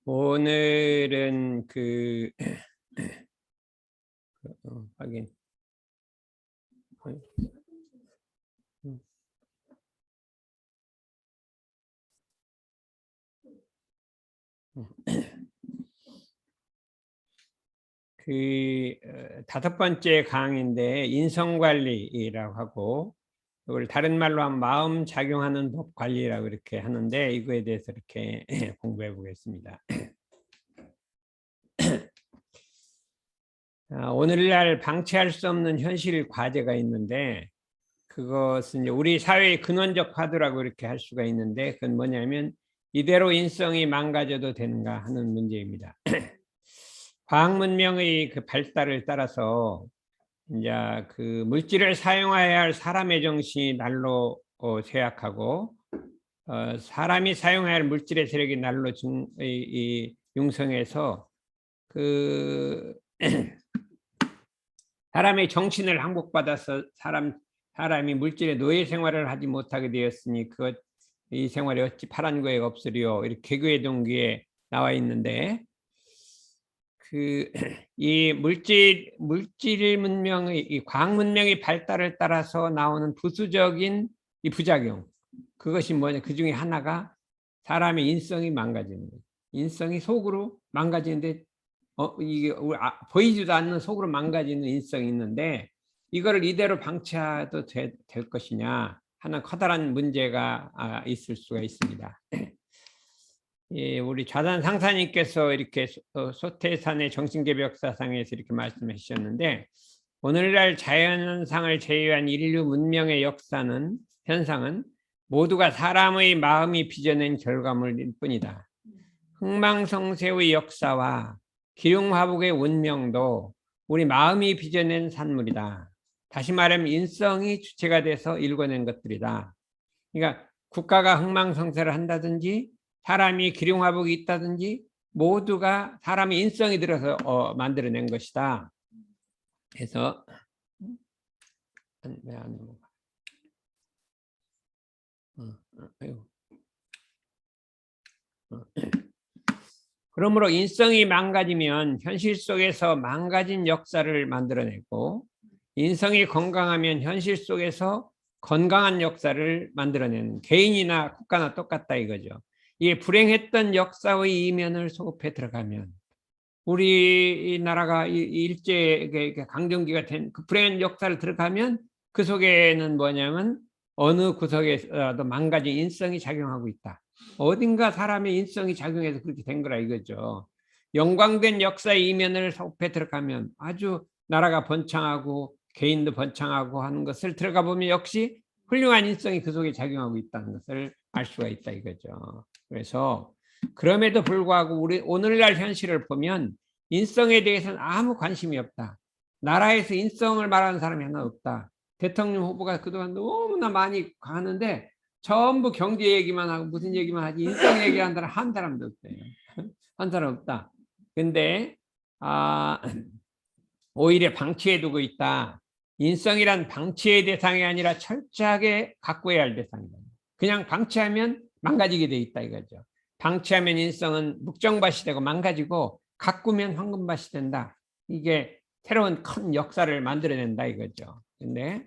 오늘은 확인. 다섯 번째 강의인데 인성관리라고 하고, 이걸 다른 말로 하면 마음 작용하는 법 관리라고 이렇게 하는데, 이거에 대해서 이렇게 공부해 보겠습니다. 오늘날 방치할 수 없는 현실 과제가 있는데, 그것은 이제 우리 사회의 근원적 화두라고 이렇게 할 수가 있는데, 그건 뭐냐면 이대로 인성이 망가져도 되는가 하는 문제입니다. 과학 문명의 그 발달을 따라서 이제 그 물질을 사용해야 할 사람의 정신이 날로 쇠약하고, 사람이 사용해야 할 물질의 세력이 날로 융성해서 그 사람의 정신을 항복받아서 사람이 물질의 노예 생활을 하지 못하게 되었으니 이 생활이 어찌 파란 거에 없으리요, 이렇게 개교의 동기에 나와 있는데, 이 물질 문명의, 이 과학 문명의 발달을 따라서 나오는 부수적인 이 부작용, 그것이 뭐냐, 그 중에 하나가 사람의 인성이 망가지는 거예요. 인성이 속으로 망가지는데, 이게 보이지도 않는 속으로 망가지는 인성이 있는데, 이거를 이대로 방치해도 될 것이냐 하는 커다란 문제가 있을 수가 있습니다. 예, 우리 좌단 상사님께서 이렇게 소태산의 정신개벽사상에서 이렇게 말씀해 주셨는데, 오늘날 자연현상을 제외한 인류 문명의 현상은 모두가 사람의 마음이 빚어낸 결과물일 뿐이다. 흥망성쇠의 역사와 기륭화복의 운명도 우리 마음이 빚어낸 산물이다. 다시 말하면 인성이 주체가 돼서 일궈낸 것들이다. 그러니까 국가가 흥망성쇠를 한다든지 사람이 기륭화복이 있다든지 모두가 사람의 인성이 들어서 만들어낸 것이다. 그래서 그러므로 인성이 망가지면 현실 속에서 망가진 역사를 만들어내고, 인성이 건강하면 현실 속에서 건강한 역사를 만들어내는, 개인이나 국가나 똑같다 이거죠. 이게 불행했던 역사의 이면을 소급해 들어가면, 우리나라가 일제 강점기가 된 그 불행한 역사를 들어가면 그 속에는 뭐냐면 어느 구석에서도 망가진 인성이 작용하고 있다. 어딘가 사람의 인성이 작용해서 그렇게 된 거라 이거죠. 영광된 역사의 이면을 소급해 들어가면 아주 나라가 번창하고 개인도 번창하고 하는 것을 들어가 보면 역시 훌륭한 인성이 그 속에 작용하고 있다는 것을 알 수가 있다 이거죠. 그래서 그럼에도 불구하고 우리 오늘날 현실을 보면 인성에 대해서는 아무 관심이 없다. 나라에서 인성을 말하는 사람이 하나 없다. 대통령 후보가 그동안 너무나 많이 가는데 전부 경제 얘기만 하고 무슨 얘기만 하지 인성 얘기하는 사람 한 사람도 없대요. 한 사람 없다. 근데 오히려 방치해두고 있다. 인성이란 방치의 대상이 아니라 철저하게 가꾸어야 할 대상이다. 그냥 방치하면 망가지게 돼 있다 이거죠. 방치하면 인성은 묵정밭이 되고 망가지고, 가꾸면 황금밭이 된다. 이게 새로운 큰 역사를 만들어낸다 이거죠. 근데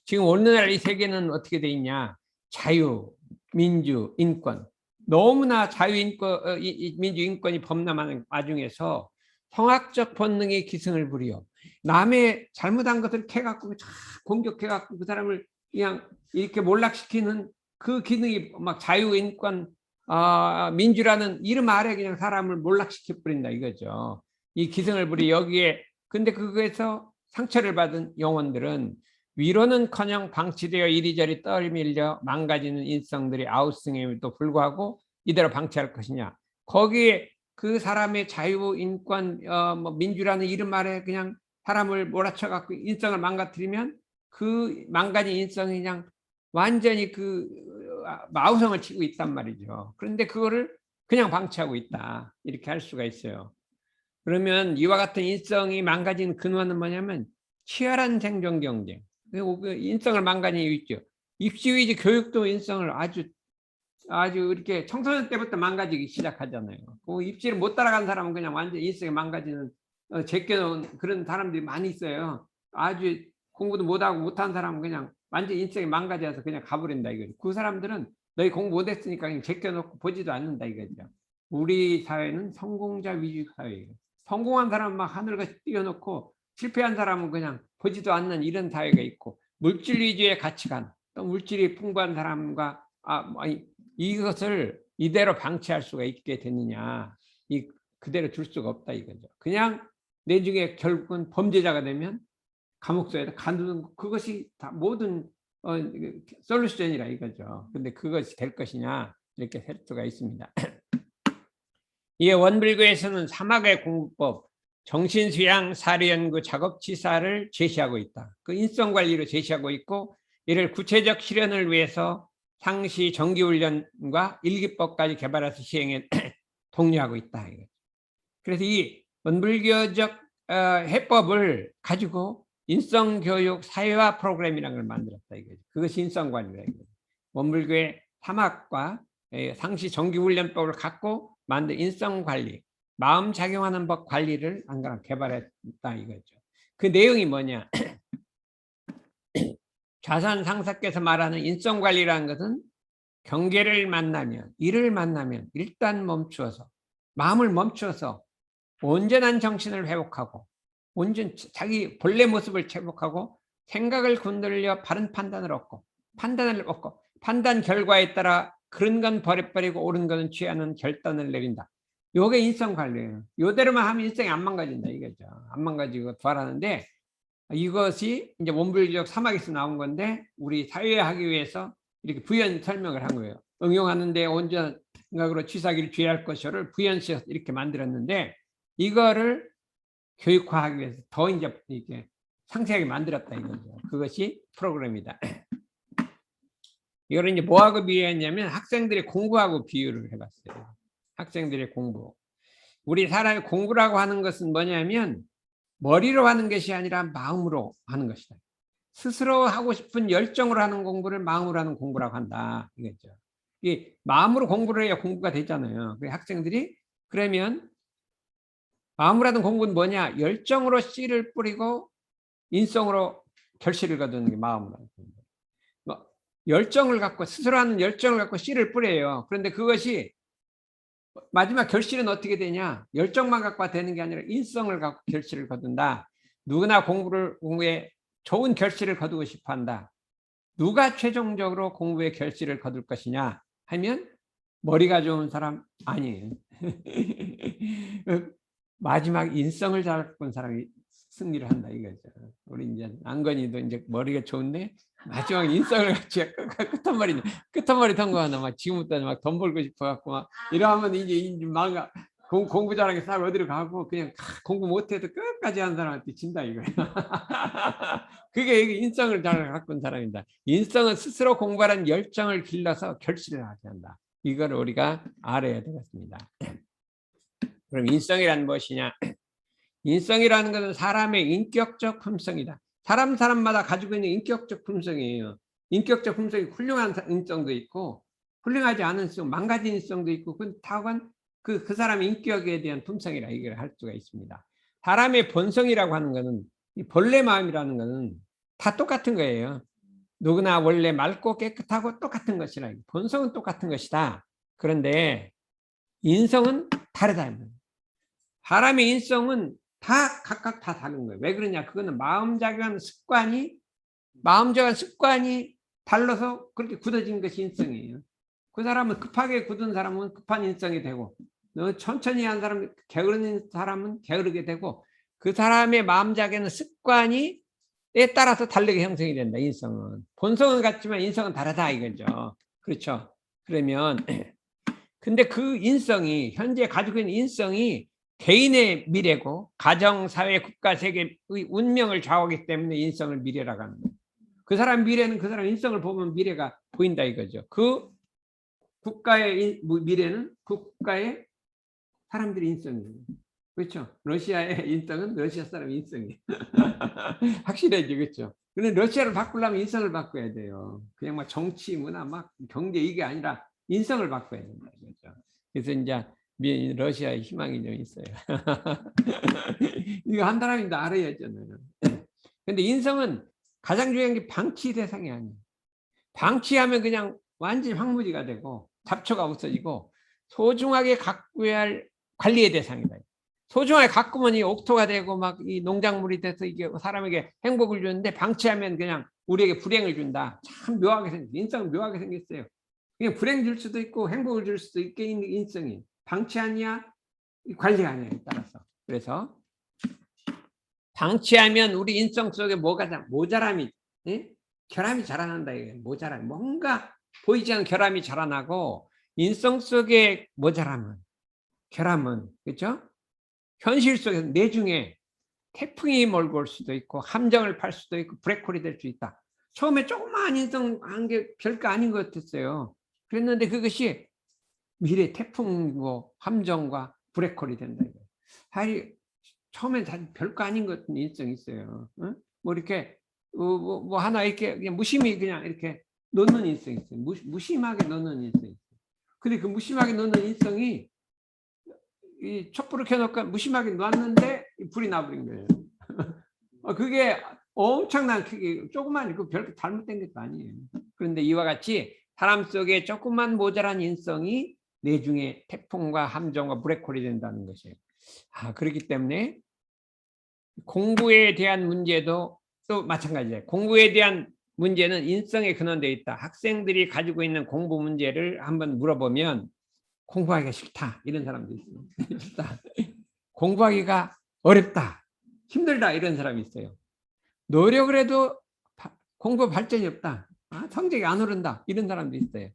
지금 오늘날 이 세계는 어떻게 돼 있냐? 자유, 민주, 인권. 너무나 자유, 인권, 민주, 인권이 범람하는 와중에서 성악적 본능이 기승을 부려 남의 잘못한 것을 캐갖고 공격해갖고 그 사람을 그냥 이렇게 몰락시키는 그 기능이 막 자유, 인권, 민주라는 이름 아래 그냥 사람을 몰락시켜 버린다 이거죠. 이 기승을 부리 여기에. 근데 그거에서 상처를 받은 영혼들은 위로는커녕 방치되어 이리저리 떨밀려 망가지는 인성들이 아우성임에도 불구하고 이대로 방치할 것이냐. 거기에 그 사람의 자유, 인권, 민주라는 이름 아래 그냥 사람을 몰아쳐 갖고 인성을 망가뜨리면 그 망가진 인성이 그냥 완전히 그 마우성을 치고 있단 말이죠. 그런데 그거를 그냥 방치하고 있다. 이렇게 할 수가 있어요. 그러면 이와 같은 인성이 망가진 근원은 뭐냐면 치열한 생존 경쟁. 인성을 망가진 이유 있죠. 입시 위주 교육도 인성을 아주 아주 이렇게 청소년 때부터 망가지기 시작하잖아요. 그 입시를 못 따라간 사람은 그냥 완전 인생이 망가지는 제껴놓은 그런 사람들이 많이 있어요. 아주 공부도 못하고 못한 사람은 그냥 완전 인생이 망가져서 그냥 가버린다 이거죠. 그 사람들은 너희 공부 못했으니까 그냥 제껴놓고 보지도 않는다 이거죠. 우리 사회는 성공자 위주 사회예요. 성공한 사람은 막 하늘같이 띄워놓고 실패한 사람은 그냥 보지도 않는 이런 사회가 있고, 물질 위주의 가치관, 또 물질이 풍부한 사람과 이것을 이대로 방치할 수가 있게 됐느냐, 그대로 둘 수가 없다 이거죠. 그냥 내중에 결국은 범죄자가 되면 감옥소에다 가두는, 그것이 다 모든 솔루션이라 이거죠. 근데 그것이 될 것이냐, 이렇게 할 수가 있습니다. 이에 원불교에서는 사막의 공부법, 정신수양 사료연구 작업치사를 제시하고 있다. 그 인성관리로 제시하고 있고, 이를 구체적 실현을 위해서 상시 정기훈련과 일기법까지 개발해서 시행에 독려하고 있다. 그래서 이 원불교적 해법을 가지고 인성교육 사회화 프로그램이라는 걸 만들었다 이거죠. 그것이 인성관리다 이거죠. 원불교의 사막과 상시 정기훈련법을 갖고 만든 인성관리, 마음 작용하는 법 관리를 개발했다 이거죠. 그 내용이 뭐냐? 좌선 상사께서 말하는 인성관리라는 것은 경계를 만나면, 일을 만나면 일단 멈추어서, 마음을 멈추어서 온전한 정신을 회복하고, 온전 자기 본래 모습을 회복하고, 생각을 건드려 바른 판단을 얻고, 판단 결과에 따라 그런 건 버려버리고 옳은 것은 취하는 결단을 내린다. 요게 인성관리예요. 요대로만 하면 인생이 안 망가진다 이거죠. 안 망가지고 부활하는데, 이것이 이제 원불교적 사막에서 나온 건데, 우리 사회화하기 위해서 이렇게 부연 설명을 한 거예요. 응용하는데 온전한 생각으로 취사기를 주의할 것을 부연시켜서 이렇게 만들었는데, 이거를 교육화하기 위해서 더 이제 이렇게 상세하게 만들었다 이거죠. 그것이 프로그램이다. 이거를 이제 뭐하고 비유했냐면 학생들이 공부하고 비유를 해봤어요. 학생들의 공부. 우리 사람이 공부라고 하는 것은 뭐냐면 머리로 하는 것이 아니라 마음으로 하는 것이다. 스스로 하고 싶은 열정으로 하는 공부를 마음으로 하는 공부라고 한다 이거죠. 이 마음으로 공부를 해야 공부가 되잖아요. 그 학생들이 그러면 마음으로 하는 공부는 뭐냐? 열정으로 씨를 뿌리고 인성으로 결실을 거두는 게 마음으로 하는 공부. 열정을 갖고 스스로 하는 열정을 갖고 씨를 뿌려요. 그런데 그것이 마지막 결실은 어떻게 되냐? 열정만 갖고 되는 게 아니라 인성을 갖고 결실을 거둔다. 누구나 공부에 좋은 결실을 거두고 싶어 한다. 누가 최종적으로 공부에 결실을 거둘 것이냐 하면 머리가 좋은 사람 아니에요. 마지막 인성을 잘 갖고 온 사람이 승리를 한다 이거죠. 우리 이제 안건이도 이제 머리가 좋은데 마지막 인성을 같이 끝머리 통과하나 막 지금부터 막 돈 벌고 싶어 갖고 막 이러면 이제 막 공부 잘하는 게 사람 어디로 가고 그냥 공부 못해도 끝까지 한 사람한테 진다 이거예요. 그게 인성을 잘 갖고 온 사람이다. 인성은 스스로 공부하는 열정을 길러서 결실을 하게 한다. 이걸 우리가 알아야 되겠습니다. 그럼 인성이란 무엇이냐? 인성이라는 것은 사람의 인격적 품성이다. 사람마다 가지고 있는 인격적 품성이에요. 인격적 품성이 훌륭한 인성도 있고 훌륭하지 않은 인성, 망가진 인성도 있고 다만 그 사람의 인격에 대한 품성이라 이걸 할 수가 있습니다. 사람의 본성이라고 하는 것은 이 본래 마음이라는 것은 다 똑같은 거예요. 누구나 원래 맑고 깨끗하고 똑같은 것이라. 본성은 똑같은 것이다. 그런데 인성은 다르다. 사람의 인성은 다 각각 다 다른 거예요. 왜 그러냐? 그거는 마음작용 습관이 달라서 그렇게 굳어진 것이 인성이에요. 그 사람은 급하게 굳은 사람은 급한 인성이 되고, 천천히 한 사람, 게으른 사람은 게으르게 되고, 그 사람의 마음작용 습관이 에 따라서 다르게 형성이 된다. 인성은 본성은 같지만 인성은 다르다 이거죠. 그렇죠? 그러면 근데 그 인성이 현재 가지고 있는 인성이 개인의 미래고 가정, 사회, 국가, 세계의 운명을 좌우하기 때문에 인성을 미래라고 합니다. 그 사람 미래는 그 사람 인성을 보면 미래가 보인다 이거죠. 그 국가의 미래는 그 국가의 사람들의 인성이에요. 그렇죠? 러시아의 인성은 러시아 사람의 인성이에요. 확실하지, 그렇죠? 근데 러시아를 바꾸려면 인성을 바꿔야 돼요. 그냥 막 정치, 문화, 막 경제 이게 아니라 인성을 바꿔야 된다. 그렇죠? 그래서 이제 러시아에 희망이 좀 있어요. 이거 한 사람인데 알아야죠. 근데 인성은 가장 중요한 게 방치 대상이 아니에요. 방치하면 그냥 완전히 황무지가 되고 잡초가 없어지고 소중하게 가꾸어야 할 관리의 대상이다. 소중하게 가꾸면 이 옥토가 되고 막 이 농작물이 돼서 이게 사람에게 행복을 주는데 방치하면 그냥 우리에게 불행을 준다. 참 묘하게 생겼어요. 인성은 묘하게 생겼어요. 그냥 불행 줄 수도 있고 행복을 줄 수도 있게 있는 인성이 방치 아니야? 관리 아니야 따라서. 그래서 방치하면 우리 인성 속에 뭐가 모자람이, 예? 결함이 자라난다. 이게 모자람, 뭔가 보이지 않는 결함이 자라나고 인성 속에 모자람은, 결함은, 그렇죠? 현실 속에서 내중에 태풍이 몰고 올 수도 있고 함정을 팔 수도 있고 브레이크홀이 될 수 있다. 처음에 조그마한 인성 한 게 별거 아닌 것 같았어요. 그랬는데 그것이 미래 태풍과 함정과 브레이크홀이 된다. 하이 처음엔 다 별거 아닌 것 같은 인성이 있어요. 응? 뭐 이렇게 뭐 하나 이렇게 그냥 무심히 그냥 이렇게 놓는 인성이 있어요. 무심하게 놓는 인성이 있어요. 근데 그 무심하게 놓는 인성이 이 촛불을 켜놓고 무심하게 놨는데 불이 나버린 거예요. 그게 엄청난 크게 조그만 그 별거 잘못된 것도 아니에요. 그런데 이와 같이 사람 속에 조금만 모자란 인성이 내중에 태풍과 함정과 브레이크홀이 된다는 것이에요. 그렇기 때문에 공부에 대한 문제도 또 마찬가지예요. 공부에 대한 문제는 인성에 근원되어 있다. 학생들이 가지고 있는 공부 문제를 한번 물어보면 공부하기가 싫다 이런 사람도 있어요. 싫다. 공부하기가 어렵다, 힘들다 이런 사람이 있어요. 노력을 해도 공부 발전이 없다, 성적이 안 오른다 이런 사람도 있어요.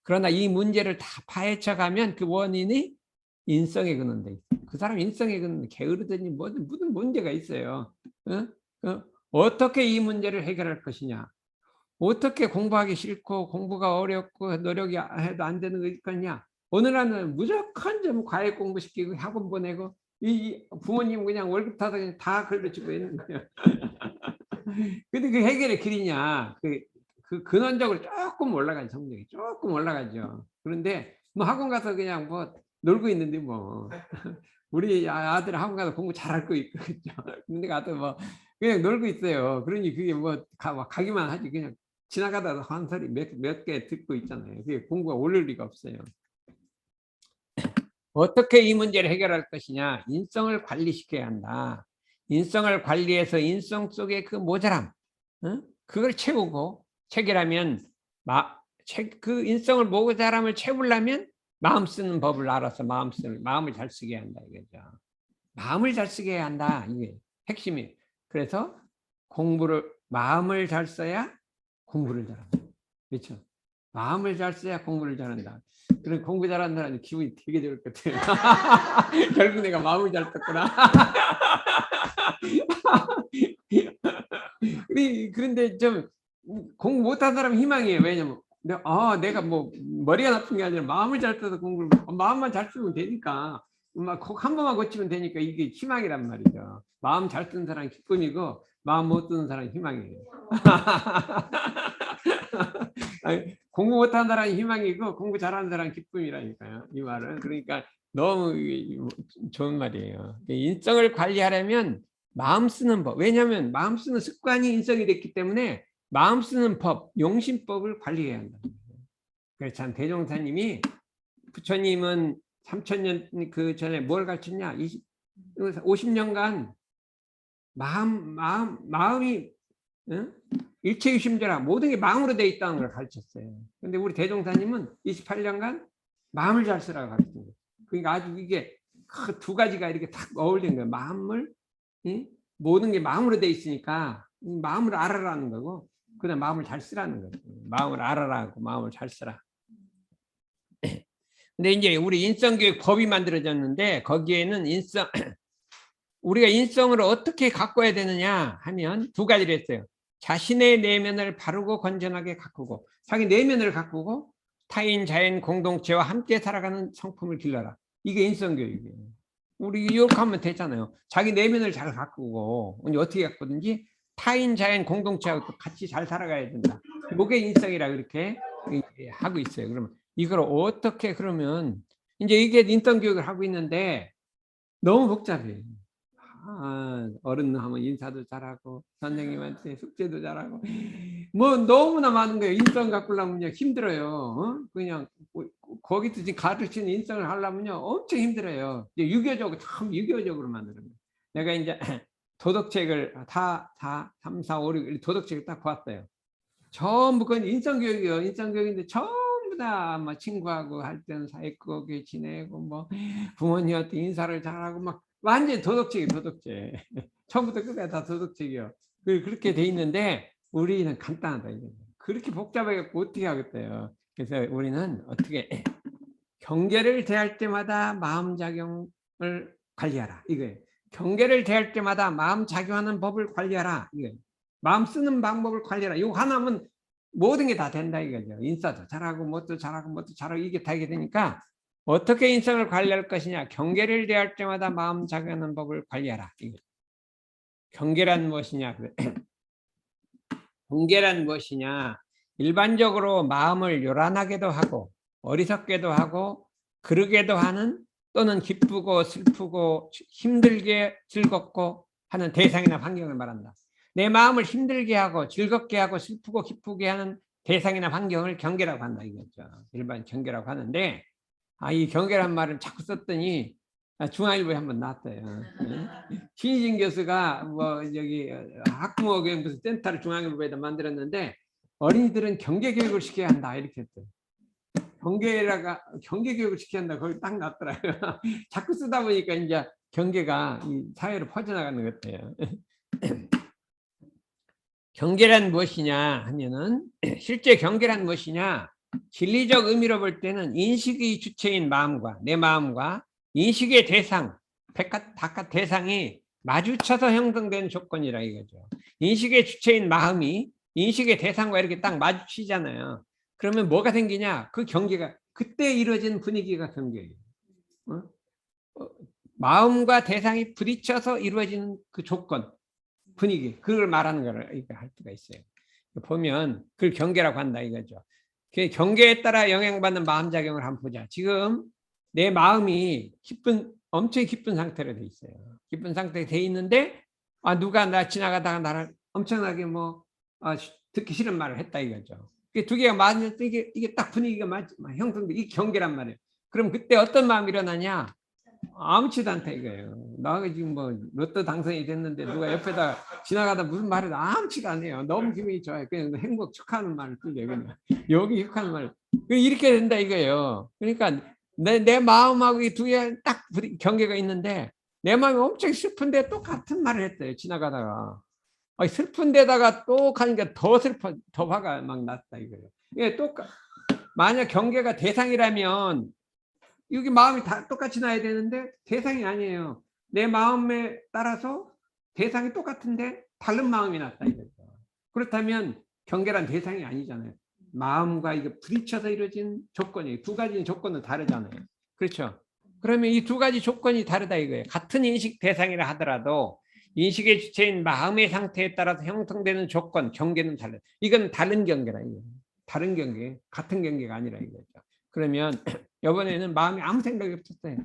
그러나 이 문제를 다 파헤쳐가면 그 원인이 인성에 근원돼 있어요. 그 사람 인성에 근원 게으르더니 무슨 문제가 있어요. 어떻게 이 문제를 해결할 것이냐, 어떻게 공부하기 싫고 공부가 어렵고 노력이 해도 안 되는 거냐. 어느 날은 무조건 좀 과외 공부시키고 학원 보내고 이 부모님 그냥 월급 타서 그냥 다 걸러주고 있는 거예요. 근데 그 해결의 길이냐, 그 근원적으로 조금 올라가죠. 성적이 조금 올라가죠. 그런데 뭐 학원 가서 그냥 뭐 놀고 있는데 뭐 우리 아들 학원 가서 공부 잘할 거 있거든요. 근데 가서 뭐 그냥 놀고 있어요. 그러니 그게 뭐 가기만 하지 그냥 지나가다가 한 소리 몇 개 듣고 있잖아요. 그게 공부가 오를 리가 없어요. 어떻게 이 문제를 해결할 것이냐, 인성을 관리시켜야 한다. 인성을 관리해서 인성 속의 그 모자람, 그걸 채우고 체결하면 그 인성을 모자람을 채우려면 마음 쓰는 법을 알아서 마음을 잘 쓰게 한다 이거죠. 마음을 잘 쓰게 해야 한다, 이게 핵심이에요. 그래서 마음을 잘 써야 공부를 잘한다. 그렇죠? 마음을 잘 써야 공부를 잘한다. 그런 공부 잘하는 사람이 기분이 되게 좋을 것 같아요. 결국 내가 마음을 잘 썼구나. 그런데 좀 공부 못한 사람은 희망이에요. 왜냐면 내가 뭐 머리가 나쁜 게 아니라 마음을 잘 써서 공부를, 마음만 잘 쓰면 되니까, 한 번만 고치면 되니까 이게 희망이란 말이죠. 마음 잘 쓰는 사람은 기쁨이고 마음 못 쓰는 사람은 희망이에요. 공부 못하는 사람이 희망이고 공부 잘하는 사람은 기쁨이라니까요. 이 말은 그러니까 너무 좋은 말이에요. 인성을 관리하려면 마음 쓰는 법, 왜냐하면 마음 쓰는 습관이 인성이 됐기 때문에 마음 쓰는 법, 용심법을 관리해야 한다. 그래서 참 대종사님이, 부처님은 3000년 그 전에 뭘 가르쳤냐, 50년간 마음이 일체유심조라 모든 게 마음으로 되어 있다는 걸 가르쳤어요. 근데 우리 대종사님은 28년간 마음을 잘 쓰라고 가르쳤어요. 그러니까 아주 이게 두 가지가 이렇게 딱 어울리는 거예요. 모든 게 마음으로 되어 있으니까 마음을 알아라는 거고, 그다음 마음을 잘 쓰라는 거예요. 마음을 알아라고 마음을 잘 쓰라. 근데 이제 우리 인성교육 법이 만들어졌는데 거기에는 우리가 인성을 어떻게 가꿔야 되느냐 하면 두 가지를 했어요. 자신의 내면을 바르고 건전하게 가꾸고, 자기 내면을 가꾸고 타인, 자연, 공동체와 함께 살아가는 성품을 길러라. 이게 인성교육이에요. 우리 이렇게 하면 되잖아요. 자기 내면을 잘 가꾸고, 어떻게 가꾸든지 타인, 자연, 공동체하고 같이 잘 살아가야 된다. 이게 인성이라 그렇게 하고 있어요. 그러면 이걸 어떻게 그러면 이제 이게 인성 교육을 하고 있는데 너무 복잡해. 어른 하면 인사도 잘하고 선생님한테 숙제도 잘하고 뭐 너무나 많은 거예요. 인성 가꾸려면요 힘들어요. 그냥 거기서 지금 가르치는 인성을 하려면요 엄청 힘들어요. 이제 유교적으로 참 유교적으로 만드는 거예요. 내가 이제 도덕책을 다 3, 4, 5, 6 도덕책을 딱 봤어요. 전부 그건 인성교육이요. 인성교육인데 전부 다 뭐 친구하고 할 때는 사이좋게 지내고 뭐 부모님한테 인사를 잘하고 막 완전 도덕책이 도덕책. 처음부터 끝까지 다 도덕책이요. 그렇게 돼 있는데 우리는 간단하다. 그렇게 복잡하게 어떻게 하겠어요. 그래서 우리는 어떻게 경계를 대할 때마다 마음작용을 관리하라. 이거예요. 경계를 대할 때마다 마음 작용하는 법을 관리하라. 이거예요. 마음 쓰는 방법을 관리하라. 이거 하나면 모든 게 다 된다 이거죠. 인사도 잘하고 뭣도 잘하고 뭣도 잘하고 이게 다 이게 되니까 어떻게 인성을 관리할 것이냐. 경계를 대할 때마다 마음 작용하는 법을 관리하라. 이거. 경계란 무엇이냐. 경계란 무엇이냐. 일반적으로 마음을 요란하게도 하고 어리석게도 하고 그러게도 하는 또는 기쁘고 슬프고 힘들게 즐겁고 하는 대상이나 환경을 말한다. 내 마음을 힘들게 하고 즐겁게 하고 슬프고 기쁘게 하는 대상이나 환경을 경계라고 한다 이거죠. 일반 경계라고 하는데 이 경계란 말을 자꾸 썼더니 중앙일보에 한번 나왔어요. 신희진 교수가 뭐 저기 학부모 교육 무슨 센터를 중앙일보에다 만들었는데 어린이들은 경계 교육을 시켜야 한다 이렇게 했어요. 경계 교육을 시켜야 한다 거기 딱 났더라고요. 자꾸 쓰다 보니까 이제 경계가 이 사회로 퍼져나가는 것 같아요. 경계란 무엇이냐 하면은 실제 경계란 무엇이냐 진리적 의미로 볼 때는 인식의 주체인 마음과 내 마음과 인식의 대상 바깥 대상이 마주쳐서 형성된 조건이라 이거죠. 인식의 주체인 마음이 인식의 대상과 이렇게 딱 마주치잖아요. 그러면 뭐가 생기냐 그 경계가 그때 이루어진 분위기가 경계예요. 마음과 대상이 부딪혀서 이루어지는 그 조건 분위기 그걸 말하는 거를 할 수가 있어요. 보면 그걸 경계라고 한다 이거죠. 그 경계에 따라 영향받는 마음작용을 한번 보자. 지금 내 마음이 엄청 기쁜 상태로 돼 있어요. 기쁜 상태에 돼 있는데 누가 나 지나가다가 나를 엄청나게 듣기 싫은 말을 했다 이거죠. 두 개가 맞으면 이게 딱 분위기가 형성돼 이 경계란 말이에요. 그럼 그때 어떤 마음이 일어나냐? 아무렇지도 않다 이거예요. 나가 지금 뭐 로또 당선이 됐는데 누가 옆에다 지나가다 무슨 말을 아무렇지도 않아요. 너무 기분이 좋아요. 그냥 행복 축하하는 말을 들려요. 그냥 여기 축하하는 말 이렇게 된다 이거예요. 그러니까 내 마음하고 이 두 개 딱 경계가 있는데 내 마음이 엄청 슬픈데 또 같은 말을 했어요. 지나가다가 슬픈 데다가 또 가니까 더 슬퍼 더 화가 막 났다 이거예요. 이게 만약 경계가 대상이라면 여기 마음이 다 똑같이 나야 되는데 대상이 아니에요. 내 마음에 따라서 대상이 똑같은데 다른 마음이 났다 이거죠. 그렇다면 경계란 대상이 아니잖아요. 마음과 이게 부딪혀서 이루어진 조건이 두 가지 조건은 다르잖아요. 그렇죠? 그러면 이 두 가지 조건이 다르다 이거예요. 같은 인식 대상이라 하더라도 인식의 주체인 마음의 상태에 따라서 형성되는 조건, 경계는 달라요. 이건 다른 경계라 이거예요. 다른 경계, 같은 경계가 아니라 이거죠. 그러면 이번에는 마음이 아무 생각이 없었어요.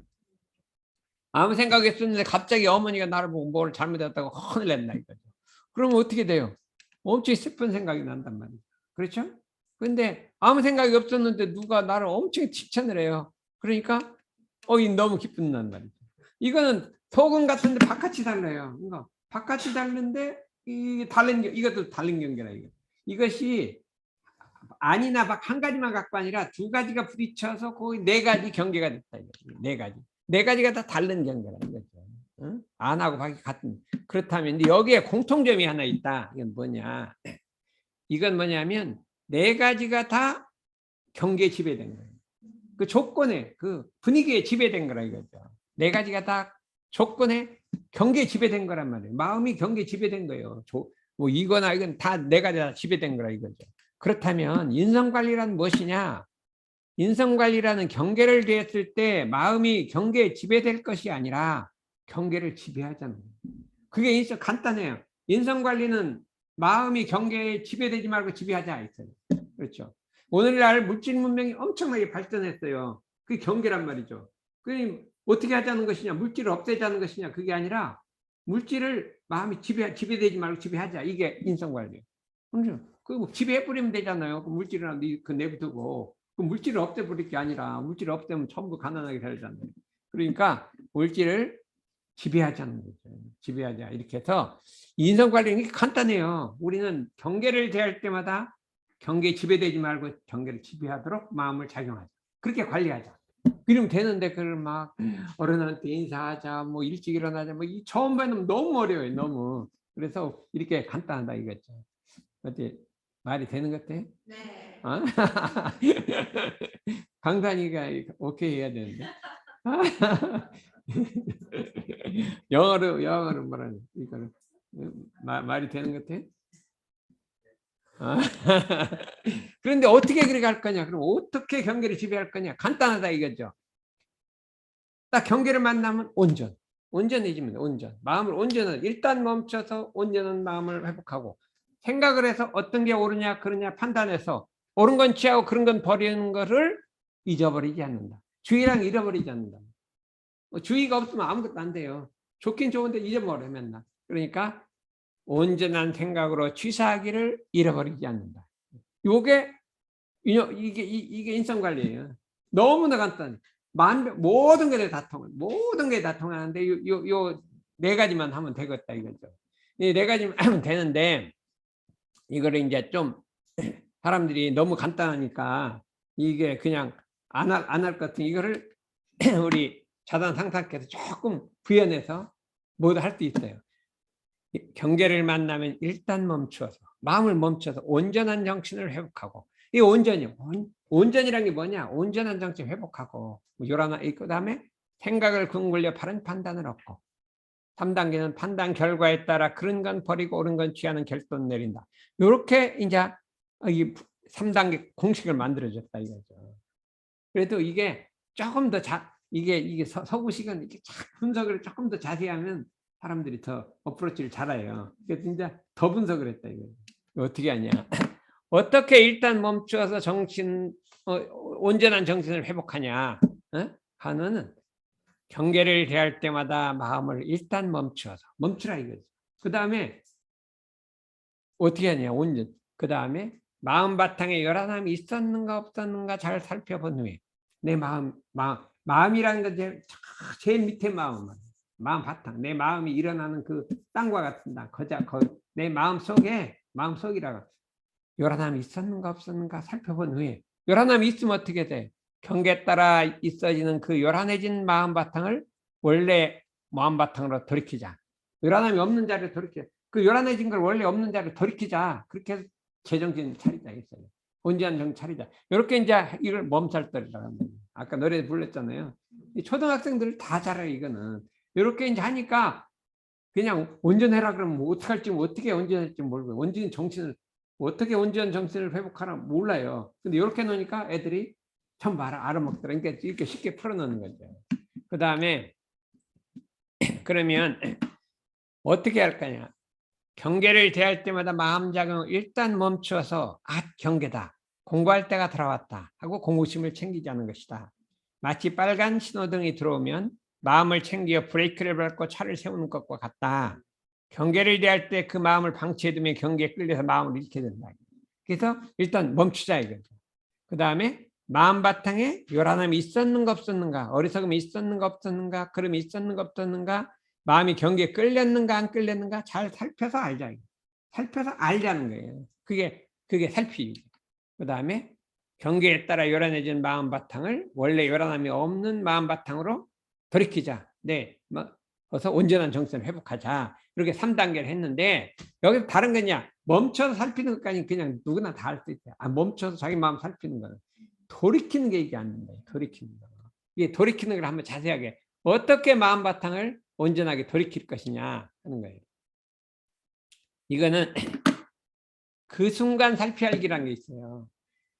아무 생각이 없었는데 갑자기 어머니가 나를 보고 뭘 잘못했다고 혼을 냈나 이거죠. 그러면 어떻게 돼요? 엄청 슬픈 생각이 난단 말이에요. 그렇죠? 근데 아무 생각이 없었는데 누가 나를 엄청 칭찬을 해요. 그러니까 너무 기쁜단 말이죠. 이거는 소금 같은데 바깥이 달라요. 바깥이 다른데 이것도 다른 경계라 이거. 이것이 아니나 한 가지만 갖고 아니라 두 가지가 부딪혀서 거의 네 가지 경계가 됐다. 네 가지가 다 다른 경계라 이거죠. 응? 안하고 밖이 같은. 그렇다면 여기에 공통점이 하나 있다. 이건 뭐냐? 이건 뭐냐면 네 가지가 다 경계에 지배된 거예요. 그 조건에 그 분위기에 지배된 거라 이거죠. 네 가지가 다 조건에 경계에 지배된 거란 말이에요. 마음이 경계에 지배된 거예요. 이거나 이건 다 네 가지 다 지배된 거라 이거죠. 그렇다면 인성관리란 무엇이냐? 인성관리라는 경계를 대했을 때 마음이 경계에 지배될 것이 아니라 경계를 지배하잖아요. 그게 간단해요. 인성관리는 마음이 경계에 지배되지 말고 지배하자 했어요. 그렇죠. 오늘날 물질 문명이 엄청나게 발전했어요. 그게 경계란 말이죠. 그 어떻게 하자는 것이냐, 물질을 없애자는 것이냐, 그게 아니라 물질을 마음이 지배되지 말고 지배하자. 이게 인성관리예요. 그 지배해버리면 되잖아요. 그 물질이나 그 내부두고 그 물질을 없애버릴 게 아니라 물질을 없애면 전부 가난하게 살잖아요. 그러니까 물질을 지배하자는 거죠. 지배하자. 이렇게 해서 인성관리는 간단해요. 우리는 경계를 대할 때마다 경계에 지배되지 말고 경계를 지배하도록 마음을 작용하자. 그렇게 관리하자. 그러면 되는데 그걸 막 어른한테 인사하자, 뭐 일찍 일어나자, 뭐 이 처음 배우면 너무 어려워요. 너무. 그래서 이렇게 간단하다 이거죠. 어때? 말이 되는 것 같아? 네. 어? 강단이가 오케이 해야 되는데. 영어로 말하는 이거는 말이 되는 것 같아? 그런데 어떻게 그렇게 할 거냐? 그럼 어떻게 경계를 지배할 거냐? 간단하다 이거죠. 딱 경계를 만나면 온전해지면 온전. 마음을 온전한 일단 멈춰서 온전한 마음을 회복하고 생각을 해서 어떤 게 옳으냐 그러냐 판단해서 옳은 건 취하고 그런 건 버리는 거를 잊어버리지 않는다. 주의랑 잃어버리지 않는다. 주의가 없으면 아무것도 안 돼요. 좋긴 좋은데 잊어버려 맨날. 그러니까 온전한 생각으로 취사하기를 잃어버리지 않는다. 요게 이게 인성관리예요. 너무나 간단해. 모든 게 다 통해. 모든 게 다 통하는데 요 네 가지만 하면 되겠다 이거죠. 이 네 가지만 하면 되는데 이거를 이제 좀 사람들이 너무 간단하니까 이게 그냥 안 할 것 같은 이거를 우리 자단 상탁해서 조금 구현해서 모두 할 수 있어요. 경계를 만나면 일단 멈추어서 마음을 멈춰서 온전한 정신을 회복하고 이 온전이란 게 뭐냐? 온전한 정신 회복하고 그 다음에 생각을 궁굴려 바른 판단을 얻고 3단계는 판단 결과에 따라 그런 건 버리고 옳은 건 취하는 결론 내린다. 이렇게 이제 이 3단계 공식을 만들어줬다 이거죠. 그래도 이게 조금 더 이게 서구식은 이렇게 분석을 조금 더 자세히 하면 사람들이 더 어프로치를 잘해요. 그래서 진짜 더 분석을 했다 이거. 어떻게 하냐? 어떻게 일단 멈추어서 온전한 정신을 회복하냐? 하는 경계를 대할 때마다 마음을 일단 멈추라 이거죠. 그 다음에 어떻게 하냐? 온전. 그 다음에 마음 바탕에 열화남이 있었는가 없었는가 잘 살펴본 후에 내 마음이라는 건 제일 밑에 마음 바탕, 내 마음이 일어나는 그 땅과 같은다. 내 마음속이라고 열화남이 있었는가 없었는가 살펴본 후에 열화남이 있으면 어떻게 돼? 경계에 따라 있어지는 그 열한해진 마음 바탕을 원래 마음 바탕으로 돌이키자. 열한함이 없는 자리를 돌이켜. 그 열한해진 걸 원래 없는 자리를 돌이키자. 그렇게 해서 제정신 차리자 했어요. 온전한 정신 차리자. 이렇게 이제 이걸 몸살떨이라고 합니다. 아까 노래 불렀잖아요. 초등학생들 다 잘해요, 이거는. 이렇게 이제 하니까 그냥 온전해라 그러면 뭐 어떻게 온전할지 모르고 온전 정신을 어떻게 온전 정신을 회복하나 몰라요. 근데 이렇게 놓으니까 애들이 전부 알아먹더라. 그러니까 이렇게 쉽게 풀어놓는 거죠. 그 다음에 그러면 어떻게 할 거냐? 경계를 대할 때마다 마음 작용을 일단 멈추어서 경계다. 공부할 때가 돌아왔다 하고 공부심을 챙기자는 것이다. 마치 빨간 신호등이 들어오면 마음을 챙겨 브레이크를 밟고 차를 세우는 것과 같다. 경계를 대할 때 그 마음을 방치해두면 경계에 끌려서 마음을 잃게 된다. 그래서 일단 멈추자 이거죠. 그 다음에 마음 바탕에 요란함이 있었는가 없었는가, 어리석음이 있었는가 없었는가, 그름이 있었는가 없었는가, 마음이 경계에 끌렸는가 안 끌렸는가 잘 살펴서 알자. 살펴서 알자는 거예요. 그게 살피기. 그 다음에 경계에 따라 요란해진 마음 바탕을 원래 요란함이 없는 마음 바탕으로 돌이키자. 네, 어서 온전한 정신을 회복하자. 이렇게 3단계를 했는데 여기서 다른 거냐? 멈춰서 살피는 것까지 그냥 누구나 다 할 수 있어요. 멈춰서 자기 마음 살피는 거는 돌이키는 게 이게 안 된다. 돌이키는 거. 이게 돌이키는 걸 한번 자세하게 어떻게 마음 바탕을 온전하게 돌이킬 것이냐 하는 거예요. 이거는 그 순간 살피알기라는 게 있어요.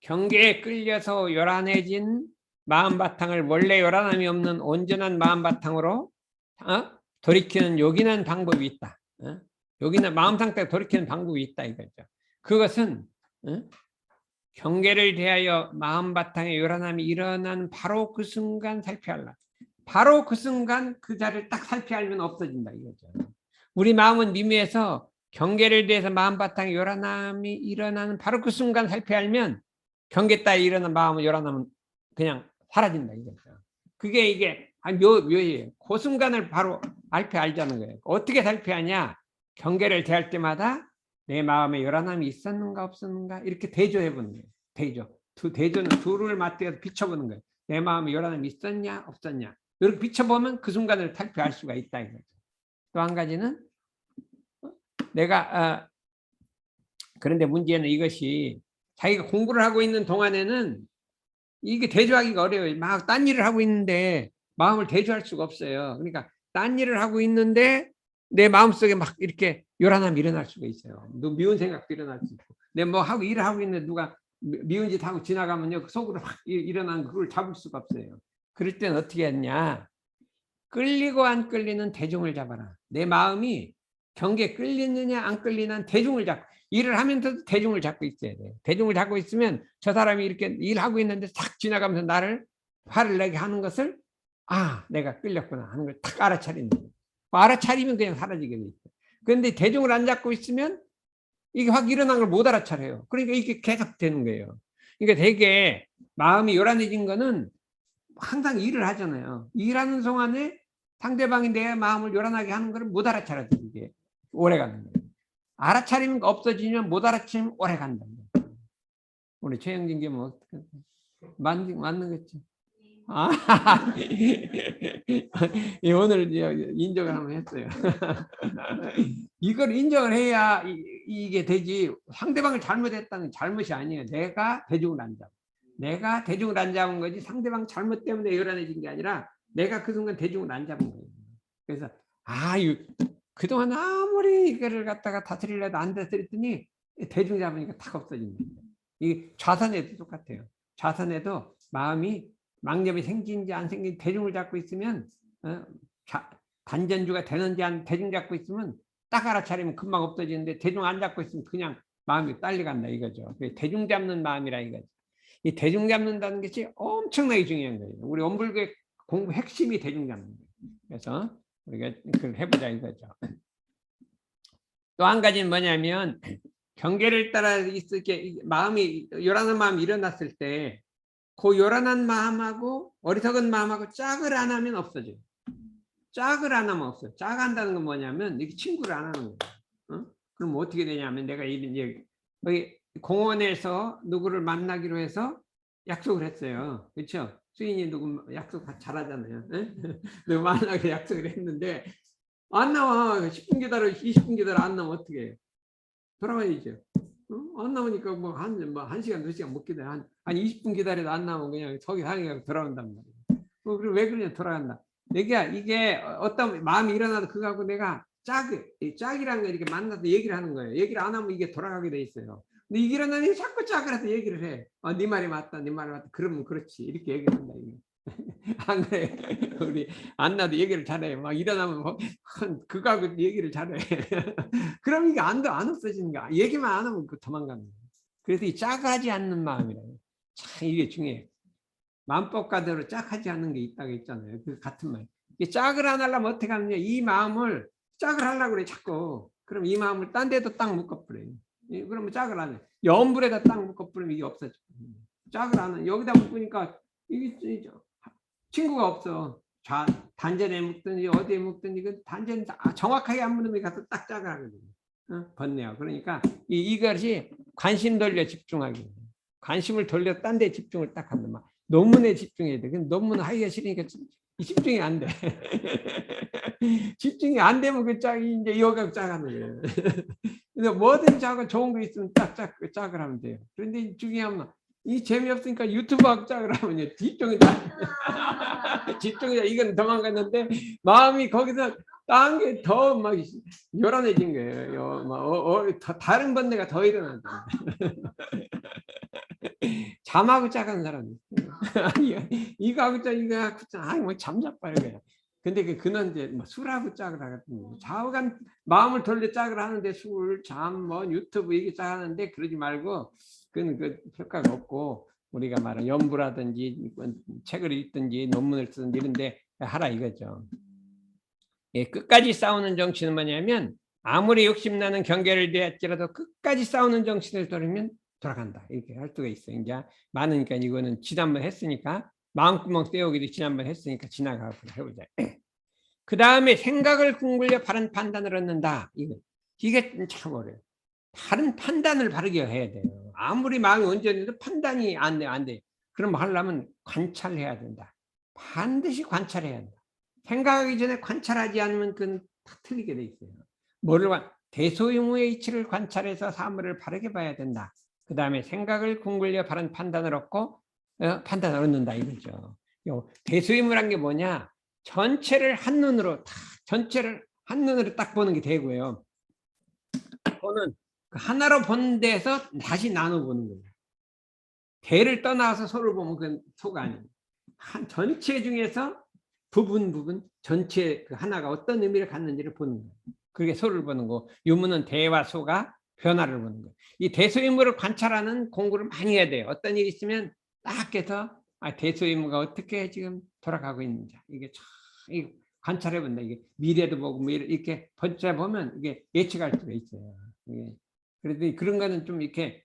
경계에 끌려서 요란해진 마음 바탕을 원래 요란함이 없는 온전한 마음 바탕으로 돌이키는 요긴한 방법이 있다. 요긴한 마음 상태에 돌이키는 방법이 있다 이거죠. 그것은 경계를 대하여 마음 바탕에 요란함이 일어나는 바로 그 순간 살펴야 한다. 바로 그 순간 그 자리를 딱 살펴 알면 없어진다 이거죠. 우리 마음은 미미해서 경계를 대해서 마음 바탕에 요란함이 일어나는 바로 그 순간 살펴 알면 경계 따위 일어나는 마음은 요란함은 그냥 사라진다 이거죠. 그게 이게 묘예요. 그 순간을 바로 알자는 거예요. 어떻게 살펴하냐? 경계를 대할 때마다 내 마음에 요란함이 있었는가 없었는가 이렇게 대조해 보는 거예요. 대조는 둘을 맞대서 비춰보는 거예요. 내 마음에 요란함이 있었냐 없었냐 이렇게 비춰보면 그 순간을 살펴할 수가 있다 이거죠. 또 한 가지는 내가 그런데 문제는 이것이 자기가 공부를 하고 있는 동안에는 이게 대조하기가 어려워요. 막 딴 일을 하고 있는데 마음을 대조할 수가 없어요. 그러니까 딴 일을 하고 있는데 내 마음속에 막 이렇게 요란함이 일어날 수가 있어요. 미운 생각도 일어날 수 있고. 내 뭐 하고 일을 하고 있는데 누가 미운 짓 하고 지나가면요 속으로 막 일어나는 그걸 잡을 수가 없어요. 그럴 때는 어떻게 했냐? 끌리고 안 끌리는 대중을 잡아라. 내 마음이 경계에 끌리느냐 안 끌리는 대중을 잡고 일을 하면서도 대중을 잡고 있어야 돼. 대중을 잡고 있으면 저 사람이 이렇게 일하고 있는데 싹 지나가면서 나를 화를 내게 하는 것을 내가 끌렸구나 하는 걸 탁 알아차리는 거예요. 알아차리면 그냥 사라지게 돼 있어요. 그런데 대중을 안 잡고 있으면 이게 확 일어난 걸 못 알아차려요. 그러니까 이게 계속 되는 거예요. 그러니까 되게 마음이 요란해진 거는 항상 일을 하잖아요. 일하는 동안에 상대방이 내 마음을 요란하게 하는 걸 못 알아차려도 이게 오래 가는 거예요. 알아차리면 없어지면 못 알아차리면 오래 간다. 우리 최영진 gem은 맞는 거지. 오늘 인정을 한번 했어요. 이걸 인정을 해야 이게 되지. 상대방을 잘못했다는 잘못이 아니에요. 내가 대중을 안 잡아. 내가 대중을 안 잡은 거지 상대방 잘못 때문에 요란해진 게 아니라 내가 그 순간 대중을 안 잡은 거예요. 그래서 그동안 아무리 이거를 갖다가 다스리려도 안 다스렸더니 대중 잡으니까 탁 없어진다. 이 좌선에도 똑같아요. 좌선에도 마음이 망념이 생긴지 안 생긴지 대중을 잡고 있으면 단전주가 되는지 안 대중 잡고 있으면 딱 알아차리면 금방 없어지는데 대중 안 잡고 있으면 그냥 마음이 딸려간다 이거죠. 대중 잡는 마음이라 이거죠. 이 대중 잡는다는 것이 엄청나게 중요한 거예요. 우리 원불교의 공부 핵심이 대중 잡는 거예요. 그래서 우리가 그걸 해보자 이거죠. 또 한 가지는 뭐냐면 경계를 따라 있을게 마음이 요란한 마음이 일어났을 때 그 요란한 마음하고 어리석은 마음하고 짝을 안 하면 없어져요. 짝을 안 하면 없어요. 짝한다는 건 뭐냐면 이렇게 친구를 안 하는 거예요. 그럼 어떻게 되냐면 내가 이제 공원에서 누구를 만나기로 해서 약속을 했어요. 그렇죠? 수인이 누구 약속 잘하잖아요. 누구 만나기로 약속을 했는데 안 나와. 10분 기다려 20분 기다려 안 나오면 어떻게 해요? 돌아와야죠. 안 나오니까 뭐 한 시간 2시간 못 기다려. 한 20분 기다려도 안 나오면 그냥 저기 하니까 돌아온단 말이에요. 그리고 왜 그러냐 돌아간다. 이게 어떤 마음이 일어나도 그거하고 내가 짝이라는 거 이렇게 만나서 얘기를 하는 거예요. 얘기를 안 하면 이게 돌아가게 돼 있어요. 근데 이게 일어나니 자꾸 짝을 해서 얘기를 해. 네 말이 맞다, 네 말이 맞다. 그러면 그렇지. 이렇게 얘기를 한다. 이게. 안 그래. 우리 안나도 얘기를 잘해. 막 일어나면 그거하고 얘기를 잘해. 그럼 이게 안 없어지는 거야. 얘기만 안 하면 도망가는 거야. 그래서 이 짝하지 않는 마음이라. 참 이게 중요해. 마음법과대로 짝하지 않는 게 있다고 했잖아요. 그 같은 말. 짝을 안 하려면 어떻게 하느냐. 이 마음을 짝을 하려고 그래 자꾸. 그럼 이 마음을 딴 데도 딱 묶어버려요. 그러면 짝을 안 해. 염불에다 딱 묶어버리면 이게 없어져. 짝을 안 해. 여기다 묶으니까 이게 친구가 없어. 단전에 묶든지 어디에 묶든지 그 단전 정확하게 안 묶으면 가서 딱 짝을 하거든요. 번뇌야. 그러니까 이것이 관심 돌려 집중하기. 관심을 돌려 딴 데 집중을 딱 한다. 막 논문에 집중해야 돼. 근데 논문 하기가 싫으니까 집중이 안 돼. 집중이 안 되면 그 짝이 이제 여기가 짝하는 거예요. 근데 뭐든 짝은 좋은 거 있으면 짝을 하면 돼요. 그런데 중요한 건 이 재미없으니까 유튜브하고 짝을 하면 집중이다. 이건 도망갔는데 마음이 거기서 딴 게 더 막 요란해진 거예요. 다른 번뇌가 더 일어난다. 잠하고 짝하는 사람이 이거 하고 짝 이거 하고 짝 뭐 잠자빠요 그냥. 근데 그는 이제 뭐 술하고 짝을 하거든요. 좌우간 마음을 돌려 짝을 하는데 술, 잠, 뭐 유튜브 이게 짝하는데 그러지 말고 그건 그 효과가 없고 우리가 말하는 연구라든지 책을 읽든지 논문을 쓰든지 이런데 하라 이거죠. 예, 끝까지 싸우는 정치는 뭐냐면 아무리 욕심나는 경계를 대할지라도 끝까지 싸우는 정치를 들으면 돌아간다. 이렇게 할 수가 있어요. 이제 많으니까 이거는 지난번 했으니까 마음구멍 때우기도 지난번 했으니까 지나가고 해보자. 그 다음에 생각을 궁굴려 바른 판단을 얻는다. 이게 참 어려워요. 바른 판단을 바르게 해야 돼요. 아무리 마음이 온전해도 판단이 안 돼, 안 돼. 그럼 하려면 관찰해야 된다. 반드시 관찰해야 한다. 생각하기 전에 관찰하지 않으면 그건 다 틀리게 돼 있어요. 대소유무의 이치를 관찰해서 사물을 바르게 봐야 된다. 그 다음에 생각을 궁굴려 바른 판단을 얻고 판단을 얻는다 이거죠. 대소유무란 게 뭐냐? 전체를 한눈으로 딱 보는 게 되고요. 또는 하나로 보는 데서 다시 나눠 보는 거예요. 대를 떠나서 소를 보면 그건 소가 아니에요. 전체 중에서 부분 전체 그 하나가 어떤 의미를 갖는지를 보는 거예요. 그게 소를 보는 거. 유무는 대와 소가 변화를 보는 거예요. 이 대소유무를 관찰하는 공부를 많이 해야 돼요. 어떤 일이 있으면 딱 해서 대소유무가 어떻게 지금 돌아가고 있는지 이게 참 관찰해 본다. 이게 미래도 보고 뭐 이렇게 번째 보면 이게 예측할 수가 있어요. 그래도 그런 거는 좀 이게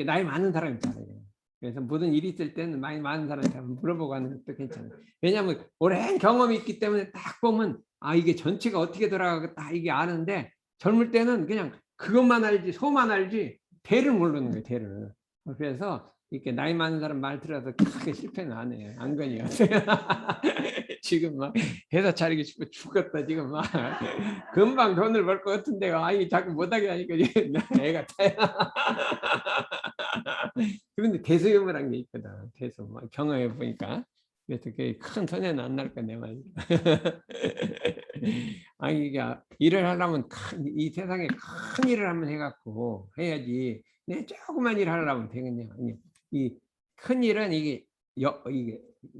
나이 많은 사람이 잘해요. 그래서 모든 일이 있을 때는 나이 많은 사람한테 물어보고 하는 것도 괜찮아요. 왜냐하면 오랜 경험이 있기 때문에 딱 보면 이게 전체가 어떻게 돌아가겠다 이게 아는데 젊을 때는 그냥 그것만 알지 소만 알지 대를 모르는 거예요. 대를. 그래서 이렇게 나이 많은 사람 말 들어서 크게 실패는 안 해요. 안건이요. 지금 막 회사 차리고 싶어 죽었다 지금 막 금방 돈을 벌 것 같은데 자꾸 못하게 하니까 애가 타요. 그런데 대소유무란 게 있거든. 대소 경험해 보니까 그래서 큰 손해는 안 날 거야 내 말. 이게 일을 하려면 이 세상에 큰 일을 한번 해갖고 해야지. 내 조그만 일 하려면 되겠냐? 이 큰 일은 이게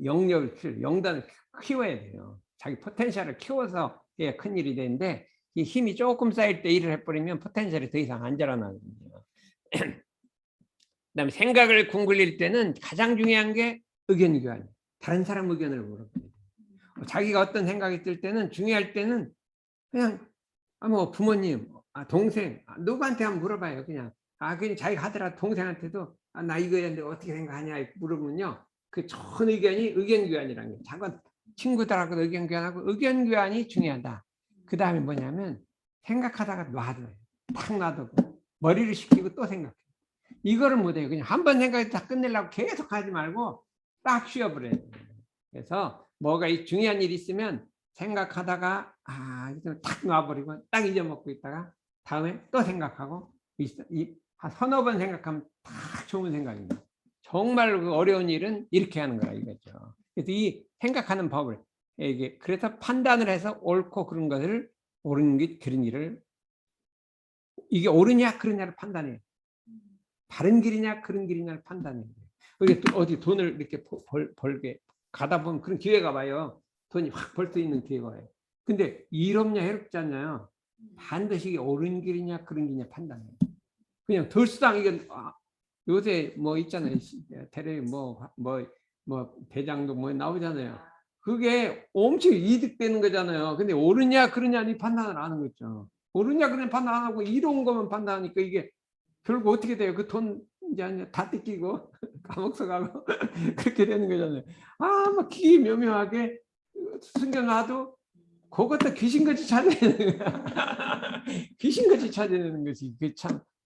영단을 키워야 돼요. 자기 포텐셜을 키워서 해야 큰 일이 되는데 이 힘이 조금 쌓일 때 일을 해버리면 포텐셜이 더 이상 안 자라나거든요. 그다음에 생각을 궁굴릴 때는 가장 중요한 게 의견 교환. 다른 사람 의견을 물어봐요. 자기가 어떤 생각이 들 때는 중요할 때는 그냥 뭐 부모님, 동생 누구한테 한번 물어봐요. 그냥 자기가 하더라도 동생한테도 나 이거 했는데 어떻게 생각하냐 물어보면요. 그 좋은 의견이 의견 교환이라는 게 작은 친구들하고 의견 교환하고 의견 교환이 중요하다. 그 다음에 뭐냐면 생각하다가 놔둬요. 탁 놔두고 머리를 식히고 또 생각해. 이거를 못해요. 그냥 한 번 생각해서 다 끝내려고 계속 하지 말고 딱 쉬어버려요. 그래서 뭐가 중요한 일이 있으면 생각하다가 탁 놔버리고 딱 잊어먹고 있다가 다음에 또 생각하고 한 서너 번 생각하면 딱 좋은 생각입니다. 정말 그 어려운 일은 이렇게 하는 거라 이거죠. 그래서 이 생각하는 법을 그래서 판단을 해서 옳고 그런 것을 옳은 게 그런 일을 이게 옳으냐 그러냐를 판단해요. 바른 길이냐 그런 길이냐를 판단해요. 어디 돈을 이렇게 벌게 가다 보면 그런 기회가 와요. 돈이 확 벌 수 있는 기회가 와요. 근데 이롭냐 해롭지 않냐요. 반드시 옳은 길이냐 그런 길이냐 판단해요. 그냥 덜수당 이건 요새 뭐 있잖아요. 테레비 뭐 대장도 뭐 나오잖아요. 그게 엄청 이득되는 거잖아요. 근데 옳으냐 그러냐 이 판단을 안 하는 거죠. 옳으냐 그러냐 판단 안 하고 이로운 것만 판단하니까 이게 결국 어떻게 돼요? 그 돈 이제 다 뜯기고 감옥 가고 그렇게 되는 거잖아요. 막 기묘묘하게 숨겨놔도 그것도 귀신같이 찾아내는 거야. 귀신같이 찾아내는 것이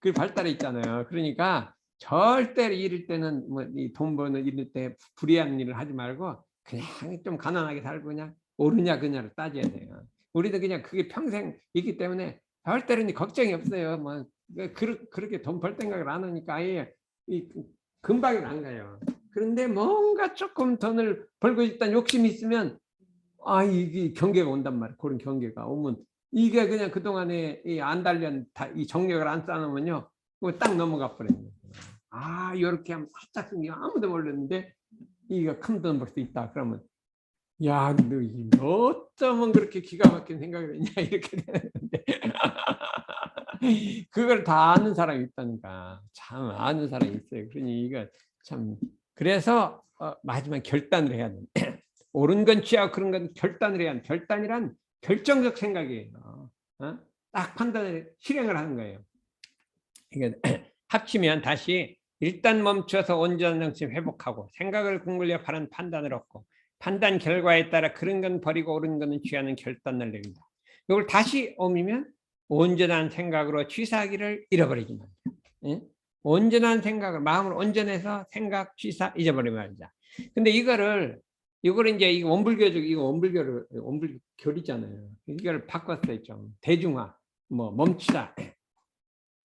그 발달에 있잖아요. 그러니까 절대 이럴 때는 뭐 이 돈 버는 이럴 때 불의한 일을 하지 말고 그냥 좀 가난하게 살고 그냥 옳으냐 그냐를 따져야 돼요. 우리도 그냥 그게 평생 있기 때문에 절대로 걱정이 없어요. 뭐 그렇게 돈 벌 생각을 안 하니까 아예 금방은 안 가요. 그런데 뭔가 조금 돈을 벌고 싶다는 욕심이 있으면 이게 경계가 온단 말이에요. 그런 경계가 오면 이게 그냥 그동안에 안 단련 이 정력을 안 쌓아놓으면요. 딱 넘어가 버려요. 이렇게 하면 살짝 생기면 아무도 몰랐는데 이거 큰 돈 벌 수 있다. 그러면 야, 너 어쩌면 그렇게 기가 막힌 생각을 했냐 이렇게 되는데 그걸 다 아는 사람이 있다니까. 참 아는 사람이 있어요. 그러니 이거 참 그래서 마지막 결단을 해야 돼. 옳은 건 취하고 그런 건 결단을 해야 돼. 결단이란 결정적 생각이에요. 딱 판단을 실행을 하는 거예요. 이게 합치면 다시 일단 멈춰서 온전한 정신 회복하고 생각을 국물려 바른 판단을 얻고 판단 결과에 따라 그런 건 버리고 옳은 거는 취하는 결단을 내린다. 이걸 다시 옮기면 온전한 생각으로 취사하기를 잃어버리지 말자. 예? 온전한 생각을 마음을 온전해서 생각 취사 잊어버리지 말자. 근데 이거를 이제 이거 원불교적 이거 원불교리잖아요. 이걸 바꿨어요 좀 대중화 뭐 멈추다.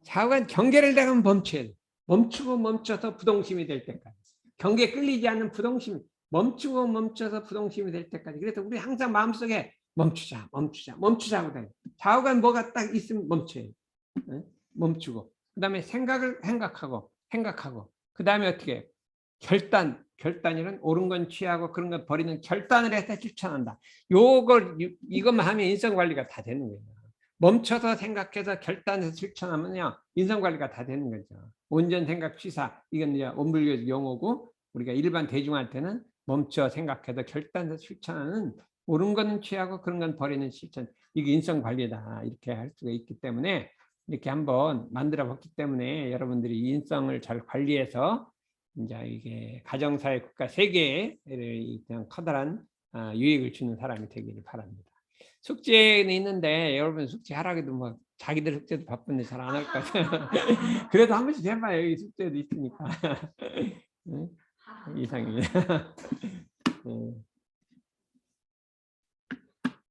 좌우간 경계를 내가면 멈춰야 돼. 멈추고 멈춰서 부동심이 될 때까지. 경계 끌리지 않는 부동심, 멈추고 멈춰서 부동심이 될 때까지. 그래서 우리 항상 마음속에 멈추자, 멈추자, 멈추자고 돼. 좌우간 뭐가 딱 있으면 멈춰야 돼. 멈추고. 그 다음에 생각하고. 그 다음에 어떻게? 결단이란 옳은 건 취하고 그런 건 버리는 결단을 해서 실천한다. 이것만 하면 인성 관리가 다 되는 거예요. 멈춰서 생각해서 결단해서 실천하면요 인성관리가 다 되는 거죠. 온전 생각 취사 이건 이제 원불교적 용어고 우리가 일반 대중한테는 멈춰 생각해서 결단해서 실천하는 옳은 거는 취하고 그런 건 버리는 실천 이게 인성관리다 이렇게 할 수가 있기 때문에 이렇게 한번 만들어 봤기 때문에 여러분들이 인성을 잘 관리해서 이제 이게 가정사회 국가 세계에 그냥 커다란 유익을 주는 사람이 되기를 바랍니다. 숙제는 있는데 여러분 숙제하라고 해도 뭐 자기들 숙제도 바쁜데 잘 안 할 것 같아요. 그래도 한 번씩 해봐요. 여기 숙제도 있으니까. 이상입니다.